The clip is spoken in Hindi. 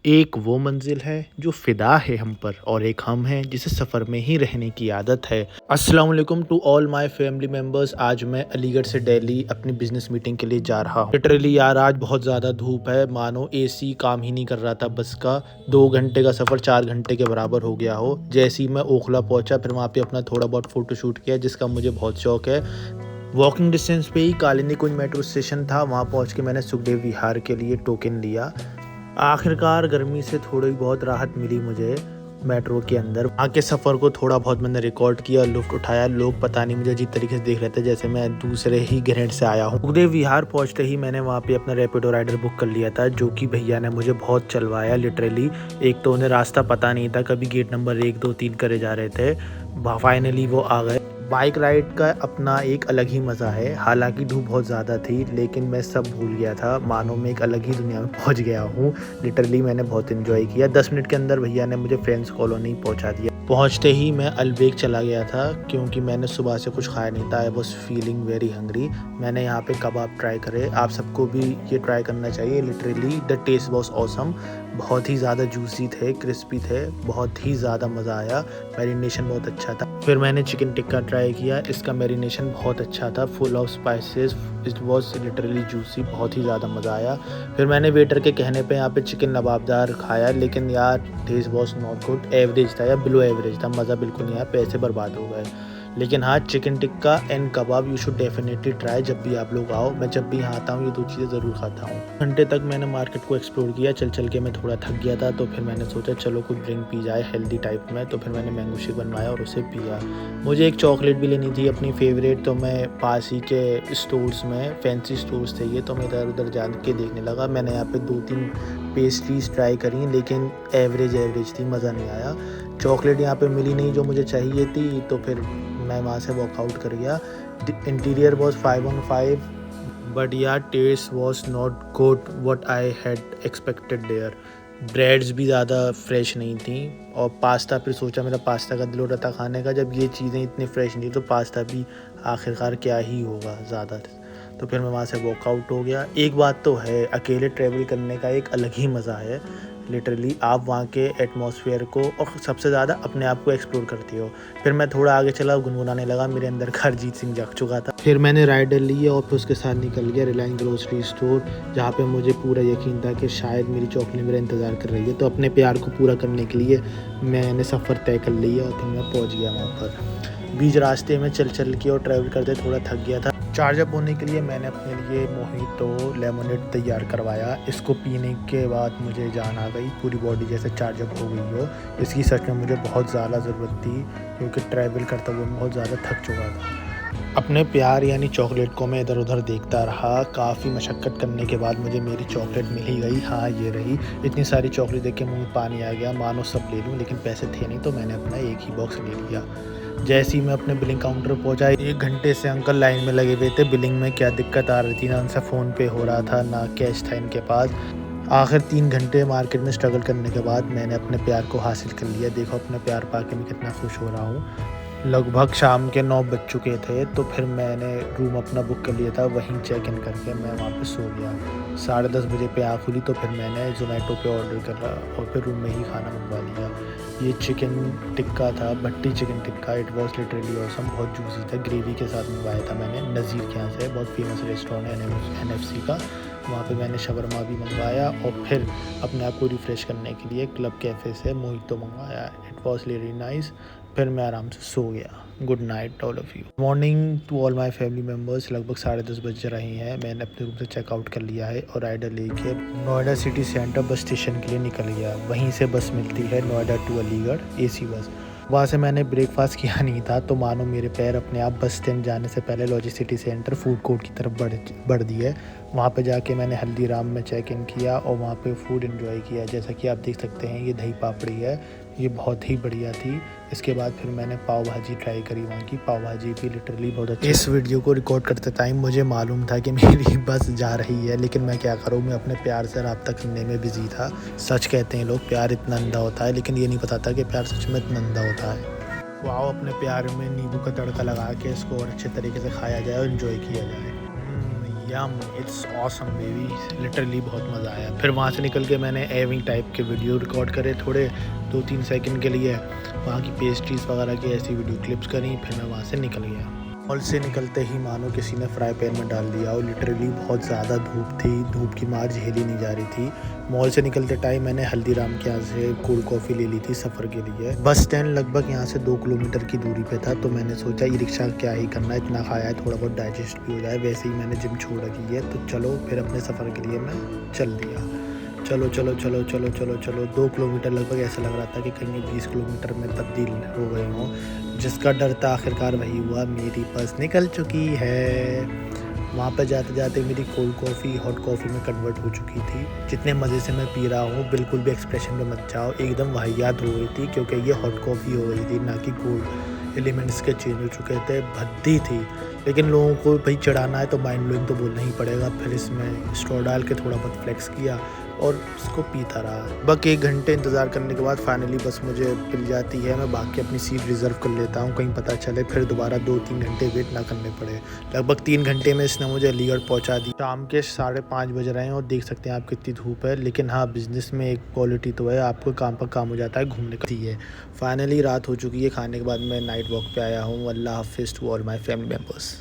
एक वो मंजिल है जो फ़िदा है हम पर और एक हम हैं जिसे सफ़र में ही रहने की आदत है। अस्सलाम वालेकुम to all my family members. आज मैं अलीगढ़ से दिल्ली अपनी बिज़नेस मीटिंग के लिए जा रहा हूँ। लिटरली यार आज बहुत ज़्यादा धूप है, मानो एसी काम ही नहीं कर रहा था बस का। 2 घंटे का सफ़र 4 घंटे के बराबर हो गया हो। जैसे ही मैं ओखला पहुँचा फिर वहाँ पे अपना थोड़ा बहुत फ़ोटोशूट किया जिसका मुझे बहुत शौक है। वॉकिंग डिस्टेंस पे ही कालिंदी कुंज मेट्रो स्टेशन था, वहाँ पहुँच के मैंने सुखदेव विहार के लिए टोकन लिया। आखिरकार गर्मी से थोड़ी बहुत राहत मिली मुझे मेट्रो के अंदर। वहाँ के सफ़र को थोड़ा बहुत मैंने रिकॉर्ड किया, लुत्फ़ उठाया। लोग पता नहीं मुझे अजीब तरीके से देख रहे थे जैसे मैं दूसरे ही ग्रेड से आया हूँ। सुखदेव विहार पहुँचते ही मैंने वहाँ पे अपना रैपिडो राइडर बुक कर लिया था, जो कि भैया ने मुझे बहुत चलवाया लिटरली। एक तो उन्हें रास्ता पता नहीं था, कभी गेट नंबर 1 2 3 करे जा रहे थे। फाइनली वो आ गए। बाइक राइड का अपना एक अलग ही मज़ा है। हालांकि धूप बहुत ज़्यादा थी लेकिन मैं सब भूल गया था, मानो मैं एक अलग ही दुनिया में पहुंच गया हूँ। लिटरली मैंने बहुत एंजॉय किया। 10 मिनट के अंदर भैया ने मुझे फ्रेंड्स कॉलोनी पहुंचा दिया। पहुंचते ही मैं अलबेग चला गया था क्योंकि मैंने सुबह से कुछ खाया नहीं था। I was feeling very hungry. मैंने यहाँ पे कबाब ट्राई करे, आप सबको भी ये ट्राई करना चाहिए। Literally the taste was awesome. बहुत ही ज़्यादा जूसी थे, क्रिस्पी थे, बहुत ही ज़्यादा मज़ा आया। मैरिनेशन बहुत अच्छा था। फिर मैंने चिकन टिक्का ट्राई किया, इसका मैरिनेशन बहुत अच्छा था, full of spices. It was literally juicy, बहुत ही ज़्यादा मज़ा आया। फिर मैंने वेटर के कहने पे यहाँ पे चिकन लबाबदार खाया, लेकिन यार taste was not good. Average था या बिलो एवरेज था, मज़ा बिल्कुल नहीं आया, पैसे बर्बाद हो गए। लेकिन हाँ, chicken tikka and kebab you should definitely try जब भी आप लोग आओ। मैं जब भी यहाँ आता हूँ ये 2 चीज़ें ज़रूर खाता हूँ। घंटे तक मैंने मार्केट को एक्सप्लोर किया। चल चल के मैं थोड़ा थक गया था, तो फिर मैंने सोचा चलो कुछ ड्रिंक पी जाए हेल्दी टाइप में। तो फिर मैंने मैंगो शेक बनवाया और उसे पिया। मुझे एक चॉकलेट भी लेनी थी अपनी फेवरेट, तो मैं पास ही के स्टोर्स में, फैंसी स्टोर्स थे ये, तो मैं इधर उधर जान के देखने लगा। मैंने यहाँ पे 2-3 पेस्ट्रीज ट्राई करी लेकिन एवरेज थी, मज़ा नहीं आया। चॉकलेट यहाँ पे मिली नहीं जो मुझे चाहिए थी, तो फिर मैं वहाँ से वॉकआउट कर गया। इंटीरियर वॉज 5 on 5 बट यार taste was not good what I had expected there. Breads भी ज़्यादा फ्रेश नहीं थी और पास्ता, फिर सोचा मेरा पास्ता का दिल हो रहा था खाने का। जब ये चीज़ें इतनी फ्रेश नहीं तो पास्ता भी आखिरकार क्या ही होगा ज़्यादा। तो फिर मैं वहाँ से वॉकआउट हो गया। एक बात तो है, अकेले ट्रैवल करने का एक अलग ही मज़ा है। लिटरली आप वहाँ के एटमॉस्फेयर को और सबसे ज़्यादा अपने आप को एक्सप्लोर करते हो। फिर मैं थोड़ा आगे चला, गुनगुनाने लगा, मेरे अंदर का अरिजीत सिंह जाग चुका था। फिर मैंने राइडर लिया और फिर उसके साथ निकल गया रिलायंस ग्रोसरी स्टोर, जहाँ पे मुझे पूरा यकीन था कि शायद मेरी चॉकलेट मेरा इंतज़ार कर रही है। तो अपने प्यार को पूरा करने के लिए मैंने सफ़र तय कर लिया और फिर मैं पहुँच गया वहाँ पर। बीच रास्ते में चल के और ट्रैवल करते थोड़ा थक गया था। चार्जअप होने के लिए मैंने अपने लिए मोहितो लेमनेड तैयार करवाया। इसको पीने के बाद मुझे जान आ गई, पूरी बॉडी जैसे चार्जअप हो गई हो। इसकी सच में मुझे बहुत ज़्यादा ज़रूरत थी क्योंकि ट्रैवल करते हुए बहुत ज़्यादा थक चुका था। अपने प्यार यानी चॉकलेट को मैं इधर उधर देखता रहा। काफ़ी मशक्क़त करने के बाद मुझे मेरी चॉकलेट मिल ही गई। हाँ, ये रही। इतनी सारी चॉकलेट देख के मुँह में पानी आ गया, मानो सब ले लूँ, लेकिन पैसे थे नहीं तो मैंने अपना एक ही बॉक्स ले लिया। जैसे ही मैं अपने बिलिंग काउंटर पहुंचा, 1 घंटे से अंकल लाइन में लगे हुए थे। बिलिंग में क्या दिक्कत आ रही थी, ना उनसे फ़ोन पे हो रहा था ना कैश था इनके पास। आखिर 3 घंटे मार्केट में स्ट्रगल करने के बाद मैंने अपने प्यार को हासिल कर लिया। देखो अपने प्यार पाके मैं कितना खुश हो रहा हूँ। लगभग शाम के 9 बज चुके थे, तो फिर मैंने रूम अपना बुक कर लिया था। वहीं चेक इन करके मैं वहाँ पे सो गया। 10:30 बजे पे आँख खुली तो फिर मैंने ज़ोमैटो पे ऑर्डर करा और फिर रूम में ही खाना मंगवा लिया। ये चिकन टिक्का था, bhatti chicken tikka. It was literally awesome, बहुत जूसी था। ग्रेवी के साथ मंगवाया था मैंने नज़ीर के यहाँ से, बहुत फेमस रेस्टोरेंट है NFC का। वहाँ पे मैंने शवरमा भी मंगवाया और फिर अपने आप को रिफ़्रेश करने के लिए क्लब कैफ़े से मोहितो मंगवाया। It was really nice. फिर मैं आराम से सो गया। Good night all of you. Morning to all my family members. लगभग 10:30 बज रहे हैं। मैंने अपने रूम से चेकआउट कर लिया है और राइडर लेके Noida city centre bus station के लिए निकल गया। वहीं से बस मिलती है नोएडा टू अलीगढ़, AC बस। वहाँ से मैंने ब्रेकफास्ट किया नहीं था, तो मानो मेरे पैर अपने आप बस स्टैंड जाने से पहले लॉजिसिटी सेंटर फूड कोर्ट की तरफ बढ़ दिए। वहाँ पे जाके मैंने हल्दीराम में चेक इन किया और वहाँ पे फूड एंजॉय किया। जैसा कि आप देख सकते हैं ये दही पापड़ी है, ये बहुत ही बढ़िया थी। इसके बाद फिर मैंने पाव भाजी ट्राई करी, वहाँ की पाव भाजी भी लिटरली बहुत अच्छी। इस वीडियो को रिकॉर्ड करते टाइम मुझे मालूम था कि मेरी बस जा रही है, लेकिन मैं क्या करूँ, मैं अपने प्यार से रब्ता करने में बिजी था। सच कहते हैं लोग, प्यार इतना अंधा होता है, लेकिन ये नहीं पता था कि प्यार सच में इतना अंधा होता है। वाओ, अपने प्यार में नींबू का तड़का लगा के इसको और अच्छे तरीके से खाया जाए और इन्जॉय किया जाए। यम इट्स ऑसम बेबी, लिटरली बहुत मज़ा आया। फिर वहाँ से निकल के मैंने एविंग टाइप के वीडियो रिकॉर्ड करे थोड़े 2-3 सेकंड के लिए, वहाँ की पेस्ट्रीज़ वगैरह की ऐसी वीडियो क्लिप्स करी। फिर मैं वहाँ से निकल गया। मॉल से निकलते ही मानो किसी ने फ्राई पैन में डाल दिया, और लिटरली बहुत ज़्यादा धूप थी, धूप की मार झेली नहीं जा रही थी। मॉल से निकलते टाइम मैंने हल्दीराम के यहाँ से कोल्ड कॉफ़ी ले ली थी सफ़र के लिए। बस स्टैंड लगभग यहाँ से 2 किलोमीटर की दूरी पे था, तो मैंने सोचा ई रिक्शा क्या ही करना, इतना खाया है थोड़ा बहुत डाइजेस्ट भी हो जाए। वैसे ही मैंने जिम छोड़ रखी है, तो चलो फिर अपने सफ़र के लिए मैं चल दिया। चलो चलो चलो चलो चलो चलो 2 किलोमीटर लगभग ऐसा लग रहा था कि कहीं 20 किलोमीटर में तब्दील हो गई हूँ। जिसका डर था आखिरकार वही हुआ, मेरी बस निकल चुकी है। वहाँ पर जाते जाते मेरी कोल्ड कॉफ़ी हॉट कॉफ़ी में कन्वर्ट हो चुकी थी। जितने मज़े से मैं पी रहा हूँ, बिल्कुल भी एक्सप्रेशन में मत जाओ, एकदम वाहियात हो गई थी, क्योंकि ये हॉट कॉफ़ी हो गई थी, ना कि कोल्ड। एलिमेंट्स के चेंज हो चुके थे, भद्दी थी। लेकिन लोगों को भाई चढ़ाना है तो माइंड ब्लोइंग तो बोलना ही पड़ेगा। फिर इसमें स्ट्रॉ डाल के थोड़ा बहुत फ्लेक्स किया और इसको पीता रहा। बस 1 घंटे इंतज़ार करने के बाद फाइनली बस मुझे मिल जाती है। मैं बाकी अपनी सीट रिज़र्व कर लेता हूँ, कहीं पता चले फिर दोबारा 2-3 घंटे वेट ना करने पड़े। लगभग 3 घंटे में इसने मुझे अलीगढ़ पहुँचा दी। शाम के 5:30 बज रहे हैं और देख सकते हैं आप कितनी धूप है। लेकिन हाँ, बिज़नेस में एक क्वालिटी तो है, आपको काम पर काम हो जाता है, घूमने का है। फाइनली रात हो चुकी है, खाने के बाद मैं नाइट वॉक पे आया हूँ। अल्लाह हाफ़िज़ to all my family members.